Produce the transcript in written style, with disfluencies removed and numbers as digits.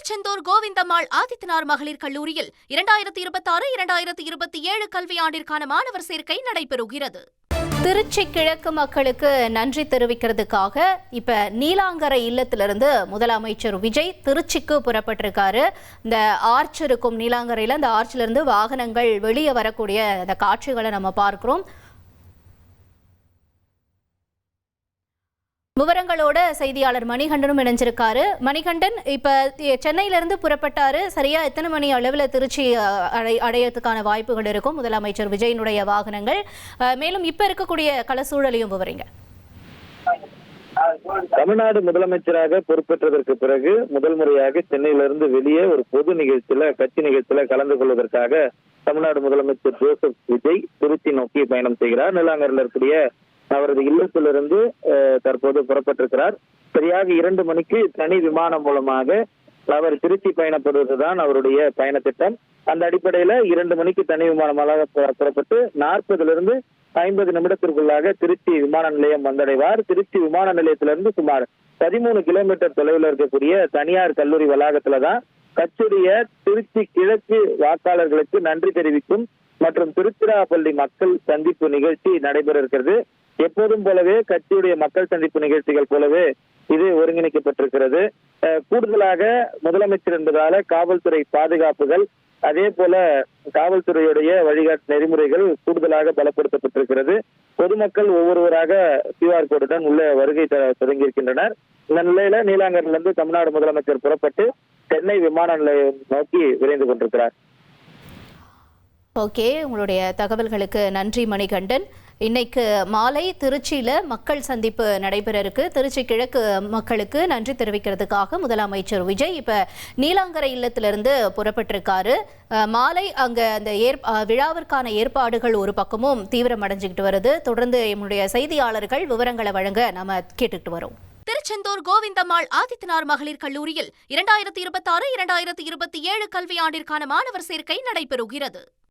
திருச்செந்தூர் கோவிந்தம்மாள் ஆதித்தனார் மகளிர் கல்லூரியில் 2026-2027 கல்வியாண்டிற்கான மாணவர் சேர்க்கை நடைபெறுகிறது. திருச்சி கிழக்கு மக்களுக்கு நன்றி தெரிவிக்கிறதுக்காக இப்ப நீலாங்கரை இல்லத்திலிருந்து முதலமைச்சர் விஜய் திருச்சிக்கு புறப்பட்டிருக்காரு. இந்த ஆர்ச் இருக்கும் நீலாங்கரையில அந்த ஆர்ச்ல இருந்து வாகனங்கள் வெளியே வரக்கூடிய அந்த காட்சிகளை நம்ம பார்க்கிறோம். விவரங்களோட செய்தியாளர் மணிகண்டனும் இணைஞ்சிருக்காரு. மணிகண்டன், இப்ப சென்னையிலிருந்து புறப்பட்டாரு, சரியா எத்தனை மணி அளவில் திருச்சி அடையறதுக்கான வாய்ப்புகள் இருக்கும் முதலமைச்சர் விஜயனுடைய வாகனங்கள்? மேலும் இப்ப இருக்கக்கூடிய களசூழலையும் விவரிங்க. தமிழ்நாடு முதலமைச்சராக பொறுப்பேற்றதற்கு பிறகு முதல் முறையாக சென்னையிலிருந்து வெளியே ஒரு பொது நிகழ்ச்சியில கட்சி நிகழ்ச்சியில கலந்து கொள்வதற்காக தமிழ்நாடு முதலமைச்சர் ஜோசப் விஜய் திருச்சி நோக்கி பயணம் செய்கிறார். நீலாங்கரில் இருக்கக்கூடிய அவரது இல்லத்திலிருந்து தற்போது புறப்பட்டிருக்கிறார். சரியாக 2 மணிக்கு தனி விமானம் மூலமாக அவர் திருச்சி பயணப்படுவதுதான் அவருடைய பயண திட்டம். அந்த அடிப்படையில 2 மணிக்கு தனி விமானமாக புறப்பட்டு 40 to 50 நிமிடத்திற்குள்ளாக திருச்சி விமான நிலையம் வந்தடைவார். திருச்சி விமான நிலையத்திலிருந்து சுமார் 13 கிலோமீட்டர் தொலைவில் இருக்கக்கூடிய தனியார் கல்லூரி வளாகத்துலதான் கட்சியுடைய திருச்சி கிழக்கு வாக்காளர்களுக்கு நன்றி தெரிவிக்கும் மற்றும் திருச்சிராப்பள்ளி மக்கள் சந்திப்பு நிகழ்ச்சி நடைபெற இருக்கிறது. எப்போதும் போலவே கட்சியுடைய மக்கள் சந்திப்பு நிகழ்ச்சிகள் போலவே இது ஒருங்கிணைக்கப்பட்டிருக்கிறது. கூடுதலாக முதலமைச்சர் என்பதால காவல்துறை பாதுகாப்புகள், அதே போல காவல்துறையுடைய வழிகாட்டு நெறிமுறைகள் கூடுதலாக பலப்படுத்தப்பட்டிருக்கிறது. பொதுமக்கள் ஒவ்வொருவராக QR கோடுடன் உள்ள வருகை தொடங்கியிருக்கின்றனர். இந்த நிலையில நீலாங்கரிலிருந்து தமிழ்நாடு முதலமைச்சர் புறப்பட்டு சென்னை விமான நிலையம் நோக்கி விரைந்து கொண்டிருக்கிறார். ஓகே, உங்களுடைய தகவல்களுக்கு நன்றி மணிகண்டன். இன்னைக்கு மாலை திருச்சியில மக்கள் சந்திப்பு நடைபெற இருக்கு. திருச்சி கிழக்கு மக்களுக்கு நன்றி தெரிவிக்கிறதுக்காக முதலமைச்சர் விஜய் இப்ப நீலாங்கரை இல்லத்திலிருந்து புறப்பட்டிருக்காரு. மாலை அங்க அந்த விழாவிற்கான ஏற்பாடுகள் ஒரு பக்கமும் தீவிரமடைஞ்சுக்கிட்டு வருது. தொடர்ந்து நம்முடைய செய்தியாளர்கள் விவரங்களை வழங்க நாம கேட்டுக்கிட்டு வரோம். திருச்செந்தூர் கோவிந்தம்மாள் ஆதித்தனார் மகளிர் கல்லூரியில் 2026-2027 கல்வியாண்டிற்கான மாணவர் சேர்க்கை நடைபெறுகிறது.